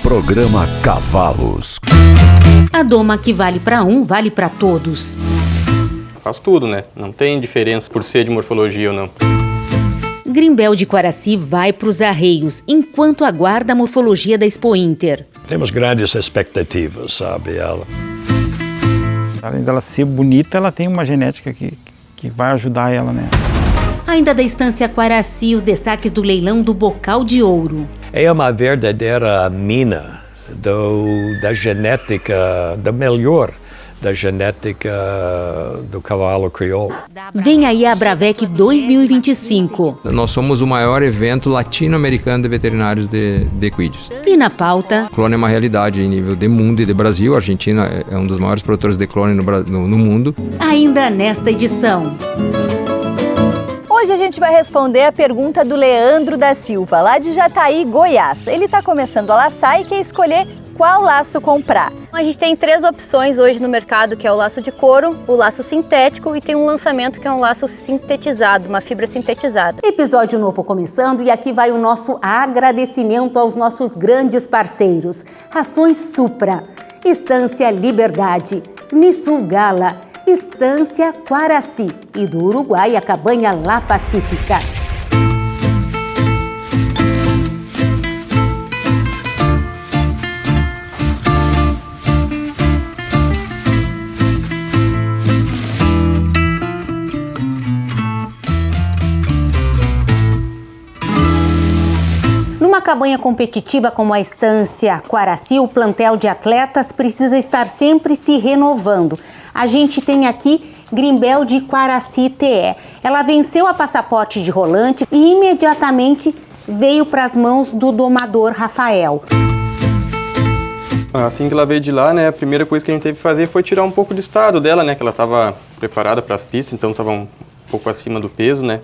Programa Cavalos. A doma que vale para um, vale para todos. Faz tudo, né? Não tem diferença por ser de morfologia ou não. Grimbel de Quaraci vai para os arreios, enquanto aguarda a morfologia da Expo Inter. Temos grandes expectativas, sabe, ela. Além dela ser bonita, ela tem uma genética que vai ajudar ela, né? Ainda da estância Quaraci, os destaques do leilão do Bocal de Ouro. É uma verdadeira mina da genética, da melhor da genética do cavalo crioulo. Vem aí a Abravec 2025. Nós somos o maior evento latino-americano de veterinários de equídeos. E na pauta... Clone é uma realidade em nível de mundo e de Brasil. A Argentina é um dos maiores produtores de clone no mundo. Ainda nesta edição... Hoje a gente vai responder a pergunta do Leandro da Silva, lá de Jataí, Goiás. Ele está começando a laçar e quer escolher qual laço comprar. A gente tem 3 opções hoje no mercado, que é o laço de couro, o laço sintético e tem um lançamento que é um laço sintetizado, uma fibra sintetizada. Episódio novo começando e aqui vai o nosso agradecimento aos nossos grandes parceiros. Rações Supra, Estância Liberdade, Nissul Gala, Estância Quaraci e do Uruguai a Cabanha La Pacífica. Numa cabanha competitiva como a Estância Quaraci, o plantel de atletas precisa estar sempre se renovando. A gente tem aqui Grimbel de Quaraci TE. Ela venceu a passaporte de rolante e imediatamente veio para as mãos do domador Rafael. Assim que ela veio de lá, né, a primeira coisa que a gente teve que fazer foi tirar um pouco do estado dela, né, que ela estava preparada para as pistas, então estava um pouco acima do peso, né.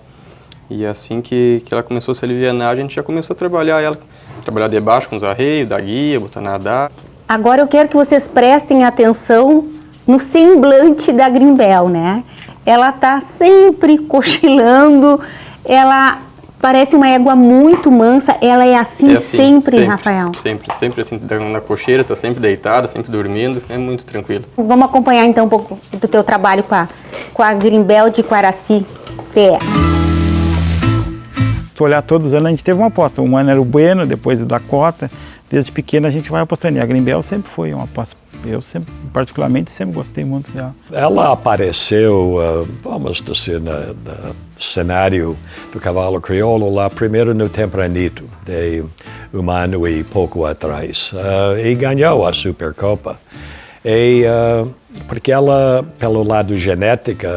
E assim que ela começou a se alivianar, a gente já começou a trabalhar ela. Trabalhar debaixo com os arreios, da guia, botar nadar. Agora eu quero que vocês prestem atenção no semblante da Grimbel, né? Ela tá sempre cochilando, ela parece uma égua muito mansa, ela é assim, sempre, Rafael? Sempre assim, na cocheira, tá sempre deitada, sempre dormindo, é muito tranquilo. Vamos acompanhar então um pouco do teu trabalho com a Grimbel de Quaraci TE. Se tu olhar todos os anos, a gente teve uma aposta. Um ano era o Bueno, depois o Dakota. Desde pequena a gente vai apostando. E a Grimbel sempre foi uma aposta. Eu particularmente, sempre gostei muito dela. Ela apareceu, vamos dizer, no cenário do cavalo crioulo lá primeiro no Tempranito, de um ano e pouco atrás. E ganhou a Supercopa. Porque ela, pelo lado genética,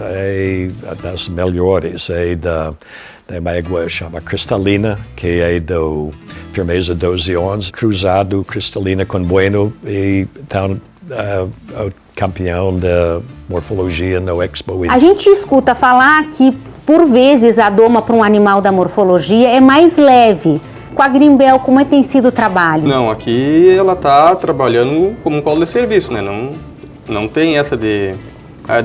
é das melhores. É da uma égua chama Cristalina, que é do Firmeza 12-11, cruzado Cristalina com Bueno e então, o campeão da morfologia no Expo. A gente escuta falar que, por vezes, a doma para um animal da morfologia é mais leve. Com a Grimbel, como é que tem sido o trabalho? Não, aqui ela está trabalhando como um colo de serviço, né? Não tem essa de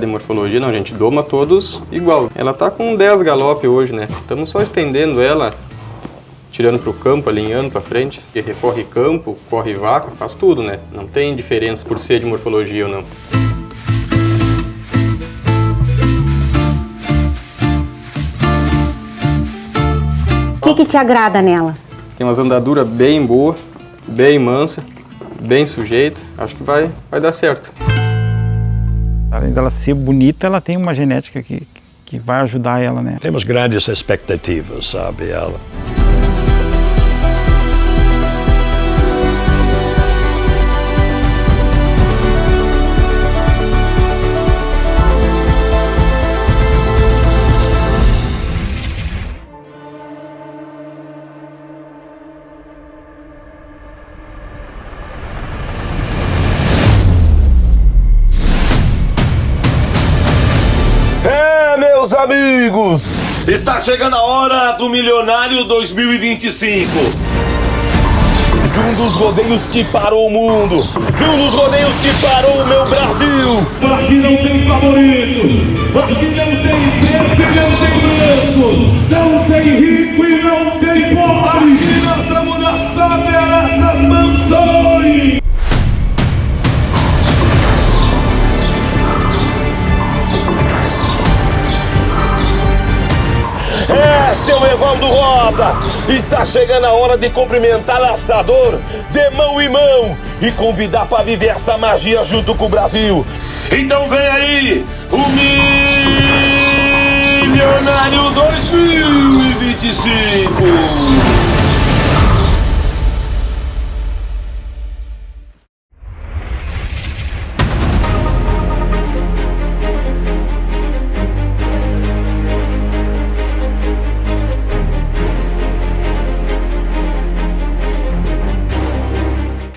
morfologia, não, a gente doma todos igual. Ela tá com 10 galope hoje, né? Estamos só estendendo ela, tirando para o campo, alinhando para frente. Que recorre campo, corre vaca, faz tudo, né? Não tem diferença por ser de morfologia ou não. O que te agrada nela? Tem umas andaduras bem boa, bem mansa, bem sujeita. Acho que vai dar certo. Além dela ser bonita, ela tem uma genética que vai ajudar ela, né? Temos grandes expectativas, sabe, ela. Meus amigos, está chegando a hora do Milionário 2025. Um dos rodeios que parou o mundo, um dos rodeios que parou o meu Brasil. Aqui não tem favorito, aqui não tem preto e não tem branco, não tem rico e não tem pobre. Aqui nós vamos nas essas mansões. É, seu Evaldo Rosa, está chegando a hora de cumprimentar laçador de mão em mão e convidar para viver essa magia junto com o Brasil. Então vem aí, o Milionário 2025.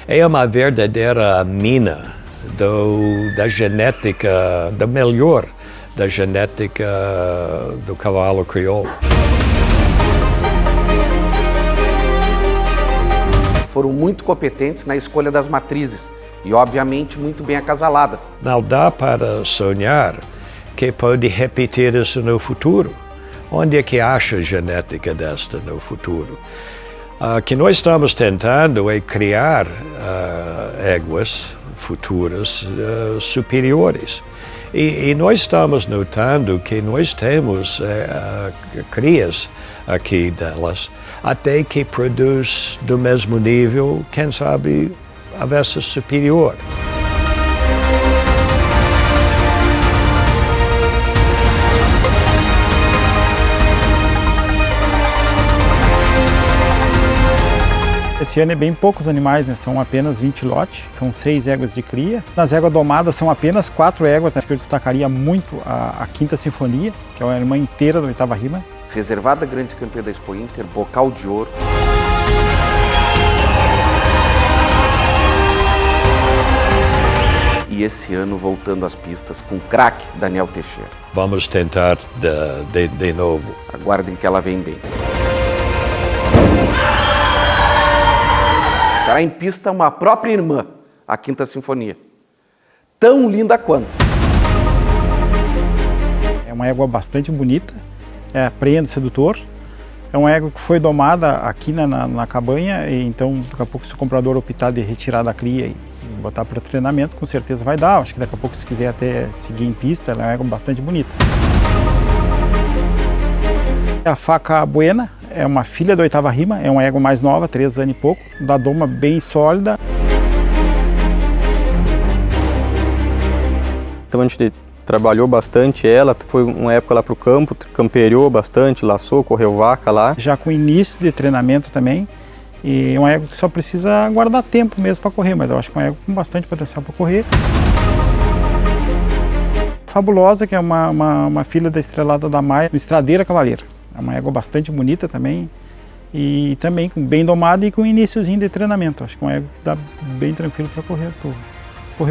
É uma verdadeira mina da genética, da melhor da genética do cavalo crioulo. Foram muito competentes na escolha das matrizes e, obviamente, muito bem acasaladas. Não dá para sonhar que pode repetir isso no futuro. Onde é que acha genética desta no futuro? Que nós estamos tentando é criar éguas futuras superiores. E nós estamos notando que nós temos crias aqui delas, até que produz do mesmo nível, quem sabe, a vezes superior. Esse ano é bem poucos animais, né? São apenas 20 lotes, são 6 éguas de cria. Nas éguas domadas são apenas 4 éguas, acho que eu destacaria muito a Quinta Sinfonia, que é uma irmã inteira da 8ª rima. Reservada grande campeã da Expo Inter, Bocal de Ouro. E esse ano voltando às pistas com o craque Daniel Teixeira. Vamos tentar de novo. Aguardem que ela vem bem. Estará em pista uma própria irmã, a Quinta Sinfonia. Tão linda quanto. É uma égua bastante bonita, é prenho sedutor. É uma égua que foi domada aqui na cabanha, e então daqui a pouco se o comprador optar de retirar da cria e botar para treinamento, com certeza vai dar. Acho que daqui a pouco, se quiser até seguir em pista, ela é uma égua bastante bonita. A Faca Buena é uma filha da 8ª rima, é uma égua mais nova, 3 anos e pouco, da doma bem sólida. Então a gente trabalhou bastante ela, foi uma época lá para o campo, camperiou bastante, laçou, correu vaca lá. Já com início de treinamento também, e é uma égua que só precisa guardar tempo mesmo para correr, mas eu acho que é uma égua com bastante potencial para correr. Fabulosa, que é uma filha da Estrelada da Maia, Estradeira Cavaleira. É uma égua bastante bonita também, e também bem domada e com iniciozinho de treinamento. Acho que é uma égua que dá bem tranquilo para correr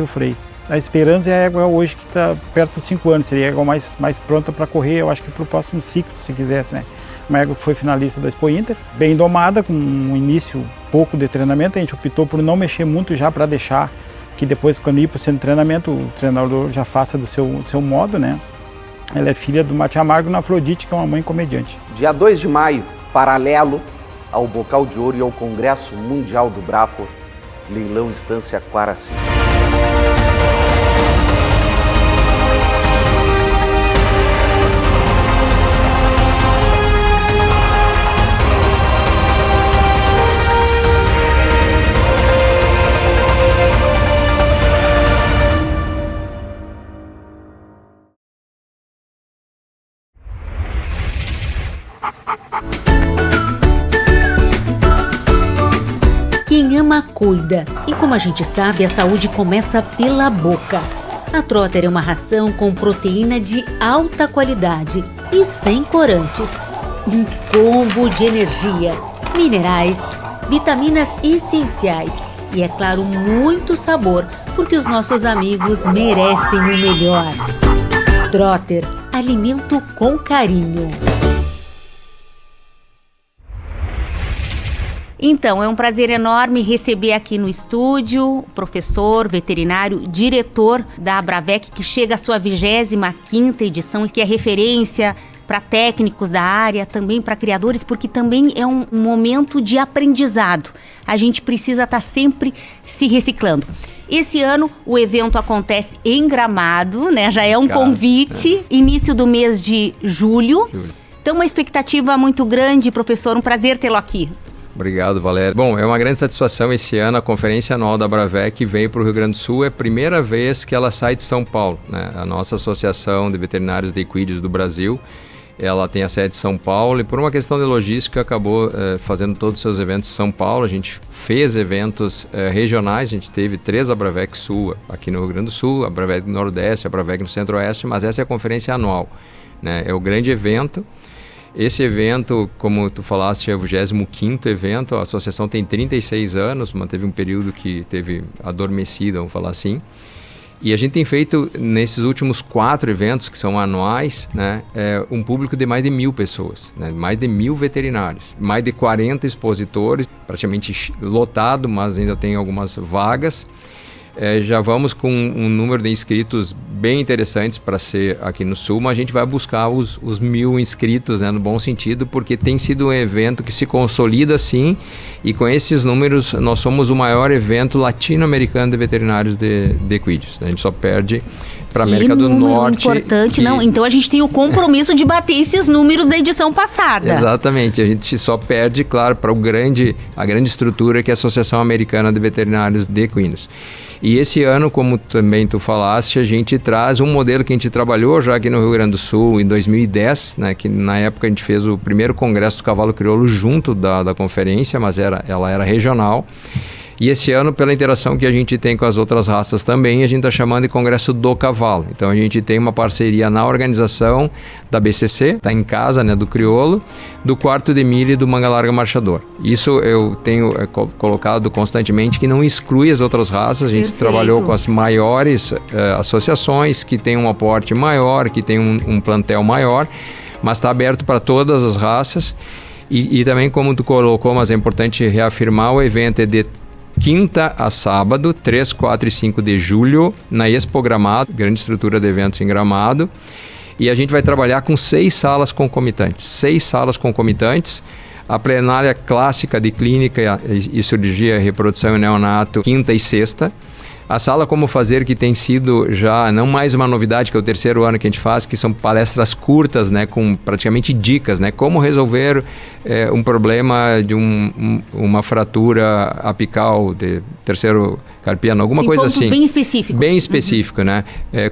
o freio. A Esperança é a égua hoje que está perto dos 5 anos, seria a égua mais pronta para correr, eu acho que para o próximo ciclo, se quisesse, né? Uma égua que foi finalista da Expo Inter, bem domada, com um início pouco de treinamento. A gente optou por não mexer muito já para deixar que depois, quando ir para o centro de treinamento, o treinador já faça do seu modo, né? Ela é filha do Mate Amargo na Afrodite, que é uma mãe comediante. Dia 2 de maio, paralelo ao Bocal de Ouro e ao Congresso Mundial do Braford, leilão Estância Quaraci. Quem ama, cuida. E como a gente sabe, a saúde começa pela boca. A Trotter é uma ração com proteína de alta qualidade e sem corantes. Um combo de energia, minerais, vitaminas essenciais e, é claro, muito sabor, porque os nossos amigos merecem o melhor. Trotter, alimento com carinho. Então, é um prazer enorme receber aqui no estúdio o professor, veterinário, diretor da Abravec, que chega à sua 25ª edição e que é referência para técnicos da área, também para criadores, porque também é um momento de aprendizado. A gente precisa estar sempre se reciclando. Esse ano o evento acontece em Gramado, né? Já é um convite, início do mês de julho. Então, uma expectativa muito grande, professor, um prazer tê-lo aqui. Obrigado, Valéria. Bom, é uma grande satisfação esse ano. A Conferência Anual da Abravec veio para o Rio Grande do Sul. É a primeira vez que ela sai de São Paulo, né? A nossa Associação de Veterinários de Equídeos do Brasil, ela tem a sede em São Paulo e por uma questão de logística acabou fazendo todos os seus eventos em São Paulo. A gente fez eventos regionais, a gente teve 3 Abravec Sul aqui no Rio Grande do Sul, a Abravec no Nordeste, a Abravec no Centro-Oeste, mas essa é a conferência anual, né? É o grande evento. Esse evento, como tu falaste, é o 25º evento, a associação tem 36 anos, manteve um período que teve adormecida, vamos falar assim. E a gente tem feito, nesses últimos 4 eventos, que são anuais, né, um público de mais de 1.000 pessoas, né, mais de 1.000 veterinários, mais de 40 expositores, praticamente lotado, mas ainda tem algumas vagas. Já vamos com um número de inscritos bem interessantes para ser aqui no Sul, mas a gente vai buscar os 1.000 inscritos, né, no bom sentido, porque tem sido um evento que se consolida sim, e com esses números nós somos o maior evento latino-americano de veterinários de equídeos. A gente só perde para a América do Norte. Importante, não. Então a gente tem o compromisso de bater esses números da edição passada. Exatamente, a gente só perde, claro, para a grande estrutura que é a Associação Americana de Veterinários de Equinos. E esse ano, como também tu falaste, a gente traz um modelo que a gente trabalhou já aqui no Rio Grande do Sul em 2010, né, que na época a gente fez o primeiro congresso do cavalo crioulo junto da conferência, mas ela era regional. E esse ano, pela interação que a gente tem com as outras raças também, a gente está chamando de Congresso do Cavalo. Então a gente tem uma parceria na organização da BCC, está em casa, né, do crioulo, do Quarto de Milha e do Manga Larga Marchador. Isso eu tenho colocado constantemente, que não exclui as outras raças. A gente Perfeito. Trabalhou com as maiores associações, que tem um aporte maior, que tem um plantel maior, mas está aberto para todas as raças. E também, como tu colocou, mas é importante reafirmar, o evento é de quinta a sábado, 3, 4 e 5 de julho, na Expo Gramado, grande estrutura de eventos em Gramado. E a gente vai trabalhar com 6 salas concomitantes. 6 salas concomitantes. A plenária clássica de clínica e cirurgia, reprodução e neonato, quinta e sexta. A sala Como Fazer, que tem sido já não mais uma novidade, que é o 3º ano que a gente faz, que são palestras curtas, né, com praticamente dicas, né, como resolver um problema de uma fratura apical de terceiro carpiano, alguma coisa assim. Bem específicos. Bem específico, né?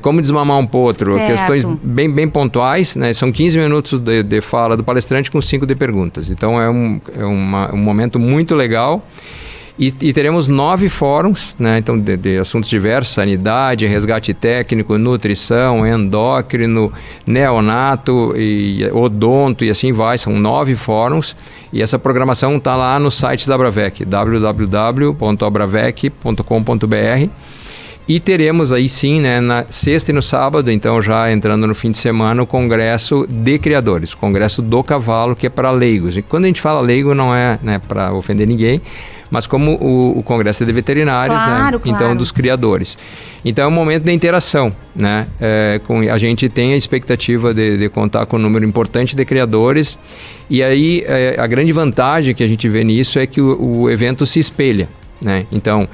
Como desmamar um potro, certo. Questões bem pontuais, né? São 15 minutos de fala do palestrante com 5 de perguntas. Então é um momento muito legal. E teremos 9 fóruns, né? Então, de assuntos diversos, sanidade, resgate técnico, nutrição, endócrino, neonato, e odonto e assim vai. São 9 fóruns e essa programação está lá no site da Abravec, www.abravec.com.br. E teremos aí sim, né, na sexta e no sábado, então já entrando no fim de semana, o Congresso de Criadores, o Congresso do Cavalo, que é para leigos. E quando a gente fala leigo, não é, né, para ofender ninguém, mas como o Congresso de Veterinários, claro, né, então dos criadores. Então é um momento de interação, né? A gente tem a expectativa de contar com um número importante de criadores, e aí a grande vantagem que a gente vê nisso é que o evento se espelha, né? Então,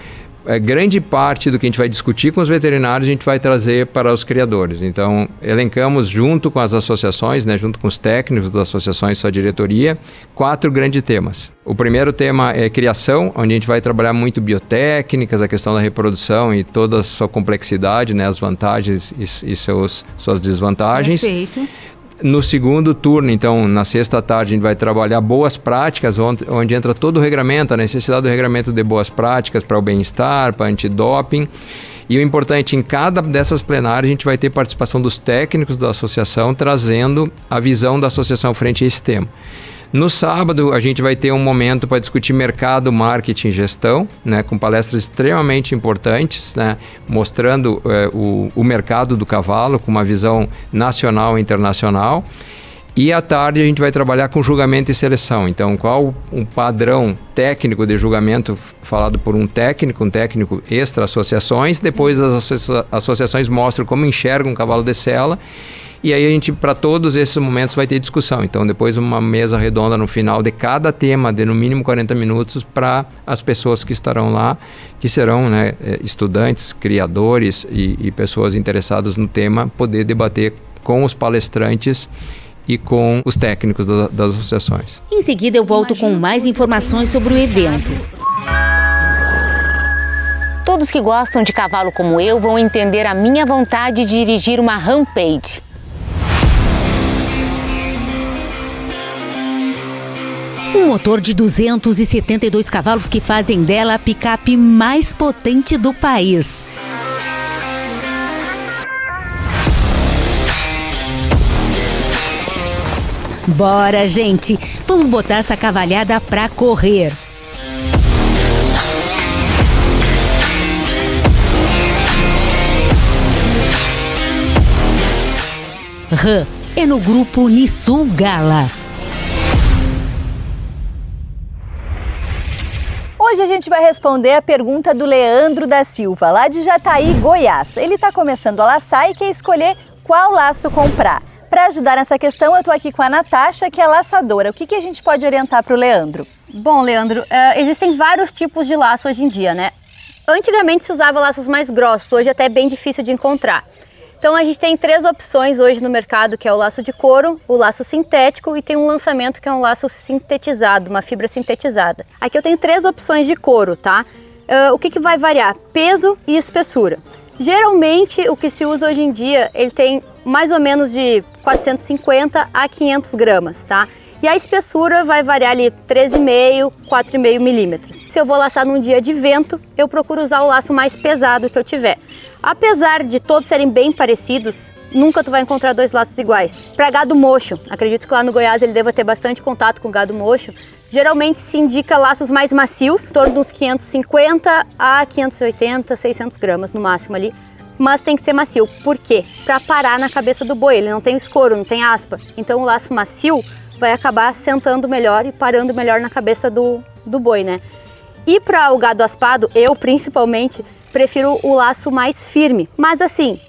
grande parte do que a gente vai discutir com os veterinários a gente vai trazer para os criadores. Então, elencamos junto com as associações, né, junto com os técnicos das associações e sua diretoria, 4 grandes temas. O primeiro tema é criação, onde a gente vai trabalhar muito biotécnicas, a questão da reprodução e toda a sua complexidade, né, as vantagens e suas desvantagens. Perfeito. No segundo turno, então, na sexta tarde, a gente vai trabalhar boas práticas, onde entra todo o regramento, a necessidade do regramento de boas práticas para o bem-estar, para antidoping. E o importante, em cada dessas plenárias, a gente vai ter participação dos técnicos da associação, trazendo a visão da associação frente a esse tema. No sábado, a gente vai ter um momento para discutir mercado, marketing e gestão, né, com palestras extremamente importantes, né, mostrando o mercado do cavalo com uma visão nacional e internacional. E à tarde a gente vai trabalhar com julgamento e seleção. Então, qual um padrão técnico de julgamento falado por um técnico extra-associações. Depois as associações mostram como enxergam um cavalo de sela. E aí a gente, para todos esses momentos, vai ter discussão. Então, depois uma mesa redonda no final de cada tema, de no mínimo 40 minutos, para as pessoas que estarão lá, que serão, né, estudantes, criadores e pessoas interessadas no tema, poder debater com os palestrantes e com os técnicos das associações. Em seguida eu volto com mais informações sobre o evento. Todos que gostam de cavalo como eu vão entender a minha vontade de dirigir uma Rampage. Um motor de 272 cavalos que fazem dela a picape mais potente do país. Bora, gente! Vamos botar essa cavalhada pra correr. RAM é no grupo Nissul Gala. Hoje a gente vai responder a pergunta do Leandro da Silva, lá de Jataí, Goiás. Ele está começando a laçar e quer escolher qual laço comprar. Para ajudar nessa questão, eu estou aqui com a Natasha, que é laçadora. O que a gente pode orientar para o Leandro? Bom, Leandro, existem vários tipos de laço hoje em dia, né? Antigamente se usava laços mais grossos, hoje até é bem difícil de encontrar. Então a gente tem 3 opções hoje no mercado, que é o laço de couro, o laço sintético e tem um lançamento que é um laço sintetizado, uma fibra sintetizada. Aqui eu tenho 3 opções de couro, tá? O que vai variar? Peso e espessura. Geralmente o que se usa hoje em dia, ele tem mais ou menos de 450 a 500 gramas, tá? E a espessura vai variar ali 13,5, 4,5 milímetros. Se eu vou laçar num dia de vento, eu procuro usar o laço mais pesado que eu tiver. Apesar de todos serem bem parecidos, nunca tu vai encontrar 2 laços iguais. Para gado mocho, acredito que lá no Goiás ele deva ter bastante contato com gado mocho, geralmente se indica laços mais macios, em torno de uns 550 a 580, 600 gramas no máximo ali. Mas tem que ser macio. Por quê? Para parar na cabeça do boi, ele não tem escoro, não tem aspa. Então o laço macio vai acabar sentando melhor e parando melhor na cabeça do boi, né? E para o gado aspado, eu principalmente prefiro o laço mais firme. Mas assim,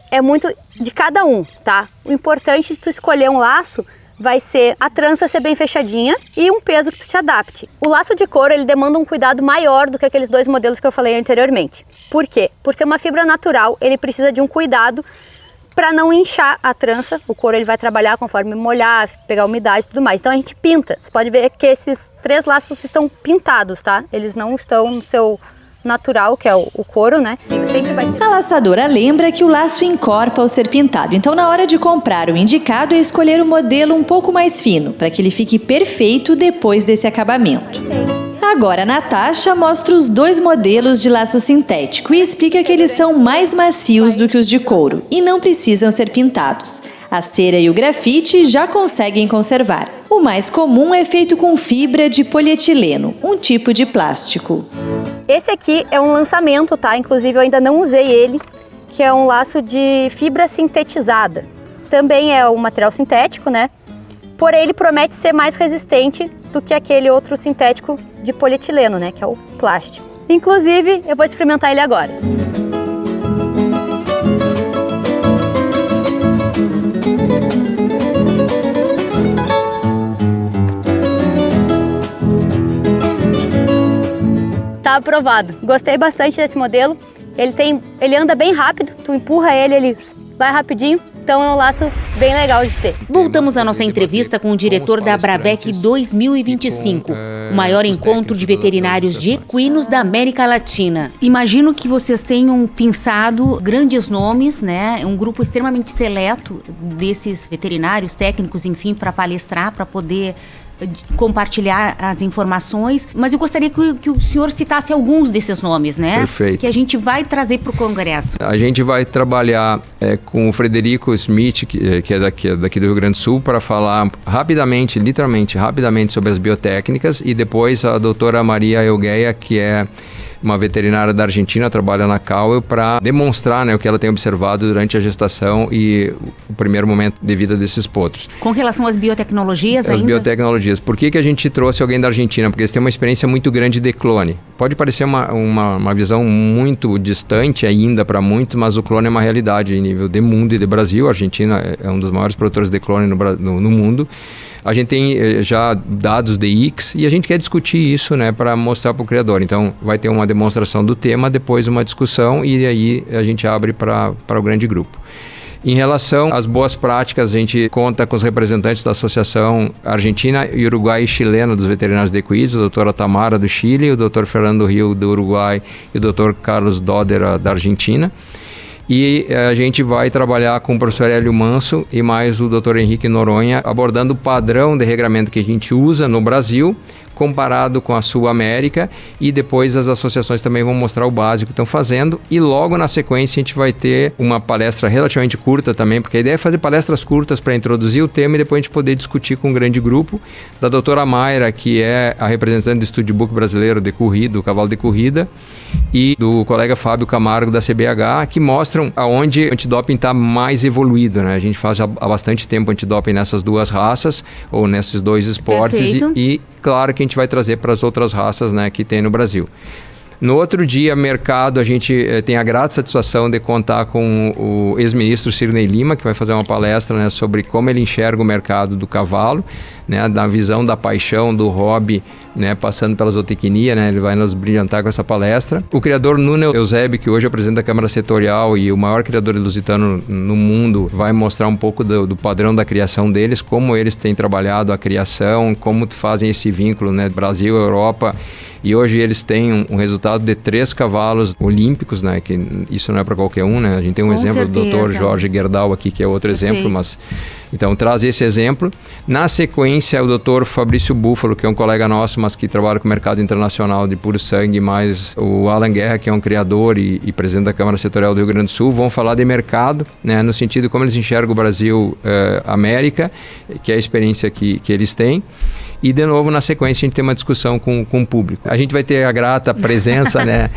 é muito de cada um, tá? O importante de tu escolher um laço vai ser a trança ser bem fechadinha e um peso que tu te adapte. O laço de couro, ele demanda um cuidado maior do que aqueles 2 modelos que eu falei anteriormente. Por quê? Por ser uma fibra natural, ele precisa de um cuidado para não inchar a trança. O couro ele vai trabalhar conforme molhar, pegar umidade e tudo mais. Então a gente pinta. Você pode ver que esses 3 laços estão pintados, tá? Eles não estão no seu natural, que é o couro, né? Sempre vai ter. A laçadora lembra que o laço encorpa ao ser pintado. Então na hora de comprar o indicado é escolher o modelo um pouco mais fino, para que ele fique perfeito depois desse acabamento. Agora a Natasha mostra os 2 modelos de laço sintético e explica que eles são mais macios do que os de couro e não precisam ser pintados. A cera e o grafite já conseguem conservar. O mais comum é feito com fibra de polietileno, um tipo de plástico. Esse aqui é um lançamento, tá? Inclusive eu ainda não usei ele, que é um laço de fibra sintetizada. Também é um material sintético, né? Porém ele promete ser mais resistente do que aquele outro sintético de polietileno, né? Que é o plástico. Inclusive, eu vou experimentar ele agora. Tá aprovado. Gostei bastante desse modelo. Ele anda bem rápido, tu empurra ele vai rapidinho. Então é um laço bem legal de ter. Voltamos à nossa entrevista com o diretor da Abravec 2025, o maior encontro de veterinários de equinos da América Latina. Imagino que vocês tenham pensado grandes nomes, né? Um grupo extremamente seleto desses veterinários, técnicos, enfim, para palestrar, para poder compartilhar as informações, mas eu gostaria que o senhor citasse alguns desses nomes, né? Perfeito. Que a gente vai trazer para o Congresso. A gente vai trabalhar com o Frederico Smith, que é daqui do Rio Grande do Sul, para falar rapidamente, literalmente rapidamente, sobre as biotécnicas, e depois a doutora Maria Eugueia, que é uma veterinária da Argentina, trabalha na Cauel, para demonstrar, né, o que ela tem observado durante a gestação e o primeiro momento de vida desses potros. Com relação às biotecnologias ainda? As biotecnologias. Por que a gente trouxe alguém da Argentina? Porque eles têm uma experiência muito grande de clone. Pode parecer uma visão muito distante ainda para muitos, mas o clone é uma realidade em nível de mundo e de Brasil. A Argentina é um dos maiores produtores de clone no mundo. A gente tem já dados de IX e a gente quer discutir isso, né, para mostrar para o criador. Então, vai ter uma demonstração do tema, depois uma discussão e aí a gente abre para o grande grupo. Em relação às boas práticas, a gente conta com os representantes da Associação Argentina, Uruguai e Chilena dos Veterinários de Equídeos, a doutora Tamara do Chile, o doutor Fernando Rio do Uruguai e o doutor Carlos Doder da Argentina. E a gente vai trabalhar com o professor Hélio Manso e mais o doutor Henrique Noronha, abordando o padrão de regramento que a gente usa no Brasil, comparado com a Sul América, e depois as associações também vão mostrar o básico que estão fazendo, e logo na sequência a gente vai ter uma palestra relativamente curta também, porque a ideia é fazer palestras curtas para introduzir o tema e depois a gente poder discutir com um grande grupo, da doutora Mayra, que é a representante do Estúdio Book brasileiro de corrida, do cavalo de corrida, e do colega Fábio Camargo da CBH, que mostram aonde o antidoping está mais evoluído, né? A gente faz há bastante tempo antidoping nessas duas raças, ou nesses dois esportes, e claro que a gente vai trazer para as outras raças, né, que tem no Brasil. No outro dia, mercado, a gente tem a grata satisfação de contar com o ex-ministro Cirnei Lima, que vai fazer uma palestra, né, sobre como ele enxerga o mercado do cavalo, né, da visão da paixão, do hobby, né, passando pela zootecnia, né, ele vai nos brilhantar com essa palestra. O criador Nuno Eusébio, que hoje é presidente da Câmara Setorial e o maior criador de lusitano no mundo, vai mostrar um pouco do padrão da criação deles, como eles têm trabalhado a criação, como fazem esse vínculo, né, Brasil, Europa. E hoje eles têm um resultado de 3 cavalos olímpicos, né? Que isso não é para qualquer um, né? A gente tem um exemplo do Dr. Jorge Gerdau aqui, que é outro exemplo, mas... Então, traz esse exemplo. Na sequência, o Dr. Fabrício Búfalo, que é um colega nosso, mas que trabalha com o mercado internacional de puro sangue, mais o Alan Guerra, que é um criador e presidente da Câmara Setorial do Rio Grande do Sul, vão falar de mercado, né? No sentido de como eles enxergam o Brasil, América, que é a experiência que eles têm. E, de novo, na sequência, a gente tem uma discussão com o público. A gente vai ter a grata presença, né,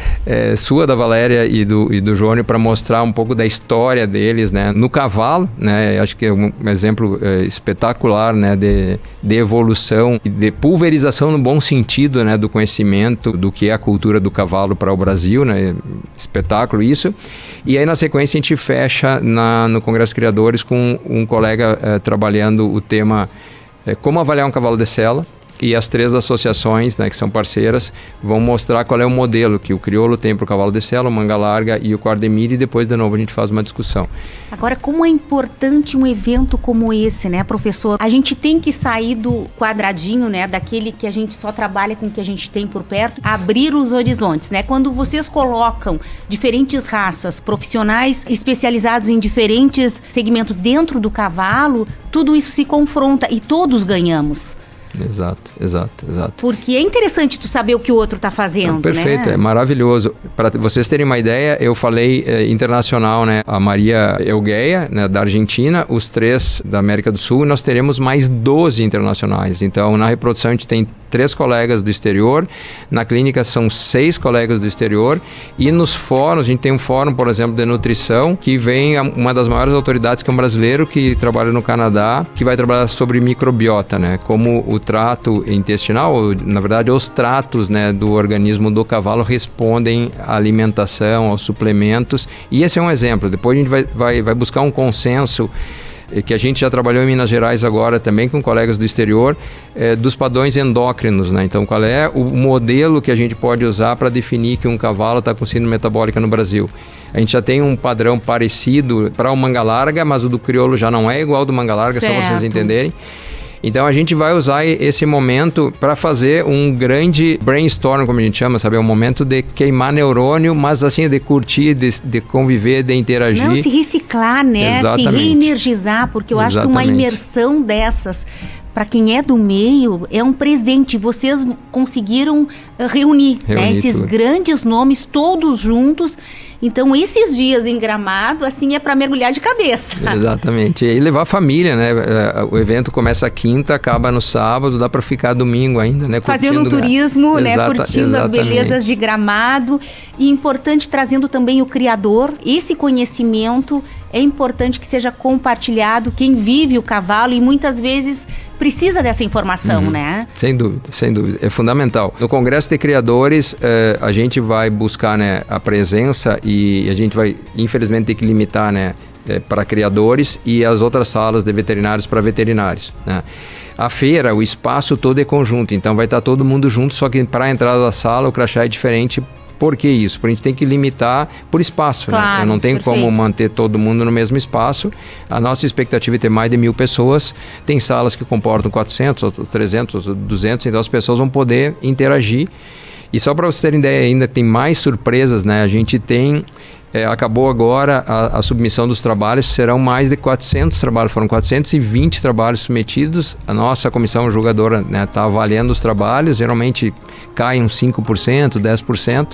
sua, da Valéria e do Jônio, para mostrar um pouco da história deles, né, no cavalo, né, acho que é um exemplo espetacular, né, de evolução e de pulverização no bom sentido, né, do conhecimento do que é a cultura do cavalo para o Brasil, né, espetáculo isso. E aí, na sequência, a gente fecha no Congresso Criadores com um colega trabalhando o tema como avaliar um cavalo de sela, e as 3 associações, né, que são parceiras, vão mostrar qual é o modelo que o crioulo tem para o cavalo de sela, o manga larga e o Quardemir, e depois, de novo, a gente faz uma discussão. Agora, como é importante um evento como esse, né, professor? A gente tem que sair do quadradinho, né, daquele que a gente só trabalha com o que a gente tem por perto, abrir os horizontes, né? Quando vocês colocam diferentes raças, profissionais especializados em diferentes segmentos dentro do cavalo, tudo isso se confronta e todos ganhamos. Exato. Porque é interessante tu saber o que o outro está fazendo, perfeito, né? é maravilhoso. Para vocês terem uma ideia, eu falei internacional, né? A Maria Elgueia, né, da Argentina, os 3 da América do Sul, e nós teremos mais 12 internacionais. Então, na reprodução, a gente tem 3 colegas do exterior, na clínica são 6 colegas do exterior, e nos fóruns, a gente tem um fórum, por exemplo, de nutrição, que vem uma das maiores autoridades, que é um brasileiro que trabalha no Canadá, que vai trabalhar sobre microbiota, né? Como o trato intestinal, na verdade, os tratos, né, do organismo do cavalo respondem à alimentação, aos suplementos, e esse é um exemplo. Depois a gente vai buscar um consenso, que a gente já trabalhou em Minas Gerais agora também com colegas do exterior, dos padrões endócrinos, né? Então, qual é o modelo que a gente pode usar para definir que um cavalo está com síndrome metabólica no Brasil? A gente já tem um padrão parecido para o manga larga, mas o do crioulo já não é igual ao do manga larga, só para vocês entenderem. Então, a gente vai usar esse momento para fazer um grande brainstorm, como a gente chama, sabe? É um momento de queimar neurônio, mas assim, de curtir, de conviver, de interagir. Não, se reciclar, né? Exatamente. Se reenergizar, porque eu acho que uma imersão dessas, para quem é do meio, é um presente. Vocês conseguiram reunir né? Esses grandes nomes todos juntos. Então, esses dias em Gramado, assim, é para mergulhar de cabeça. Exatamente. E levar a família, né? O evento começa quinta, acaba no sábado, dá para ficar domingo ainda, né? Fazendo um turismo, né? Curtindo as belezas de Gramado. E importante, trazendo também o criador. Esse conhecimento é importante que seja compartilhado. Quem vive o cavalo e muitas vezes precisa dessa informação, né? Sem dúvida. É fundamental. No Congresso de Criadores, a gente vai buscar, né, a presença, e a gente vai, infelizmente, ter que limitar, né, para criadores, e as outras salas de veterinários para veterinários, né? A feira, o espaço todo é conjunto, então vai estar todo mundo junto, só que para a entrada da sala o crachá é diferente Por que isso? Porque a gente tem que limitar por espaço, claro, né? Eu não tenho perfeito. como manter todo mundo no mesmo espaço. A nossa expectativa é ter mais de 1.000 pessoas. Tem salas que comportam 400, 300, 200, então as pessoas vão poder interagir. E só para vocês terem ideia, ainda tem mais surpresas, né? A gente tem... acabou agora a submissão dos trabalhos, serão mais de 400 trabalhos, foram 420 trabalhos submetidos. A nossa comissão julgadora está avaliando os trabalhos, geralmente cai uns 5%, 10%.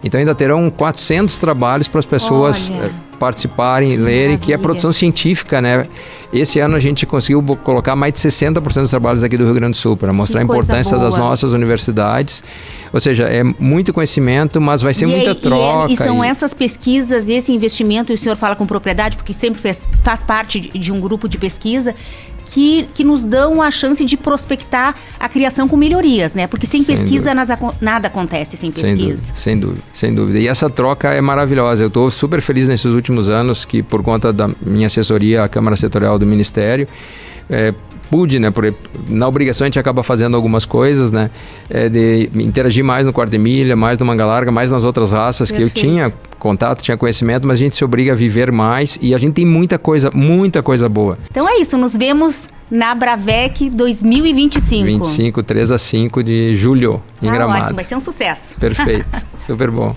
Então ainda terão 400 trabalhos para as pessoas participarem, lerem, que é produção científica, né? Esse ano a gente conseguiu colocar mais de 60% dos trabalhos aqui do Rio Grande do Sul, para mostrar a importância das nossas universidades. Ou seja, é muito conhecimento, mas vai ser muita troca. E são essas pesquisas, esse investimento, e o senhor fala com propriedade, porque sempre faz parte de um grupo de pesquisa, que nos dão a chance de prospectar a criação com melhorias, né? Porque sem pesquisa nada acontece sem pesquisa. Sem dúvida. E essa troca é maravilhosa. Eu estou super feliz nesses últimos anos que, por conta da minha assessoria à Câmara Setorial do Ministério, pude, né, na obrigação a gente acaba fazendo algumas coisas, né, de interagir mais no quarto de milha, mais no manga larga, mais nas outras raças. Perfeito. Que eu tinha contato, tinha conhecimento, mas a gente se obriga a viver mais e a gente tem muita coisa boa. Então é isso, nos vemos na Bravec 2025. 25, 3 a 5 de julho, em Gramado. Ótimo, vai ser um sucesso. Perfeito, super bom.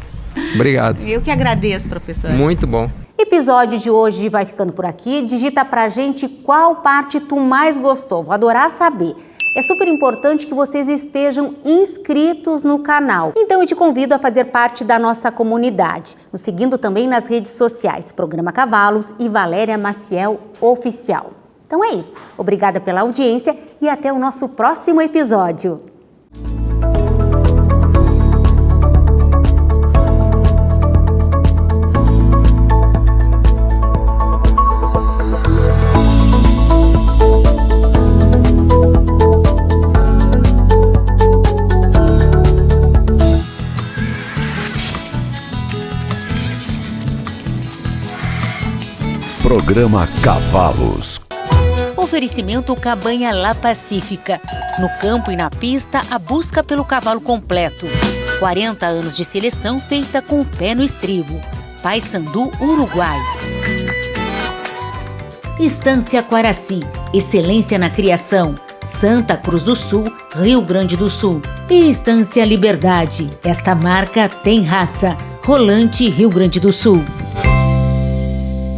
Obrigado. Eu que agradeço, professor. Muito bom. Episódio de hoje vai ficando por aqui. Digita pra gente qual parte tu mais gostou. Vou adorar saber. É super importante que vocês estejam inscritos no canal. Então eu te convido a fazer parte da nossa comunidade, nos seguindo também nas redes sociais, Programa Cavalos e Valéria Maciel Oficial. Então é isso. Obrigada pela audiência e até o nosso próximo episódio. Programa Cavalos. Oferecimento Cabanha La Pacífica. No campo e na pista, a busca pelo cavalo completo. 40 anos de seleção feita com o pé no estribo. Paysandu, Uruguai. Estância Quaraci. Excelência na criação. Santa Cruz do Sul, Rio Grande do Sul. E Estância Liberdade. Esta marca tem raça. Rolante, Rio Grande do Sul.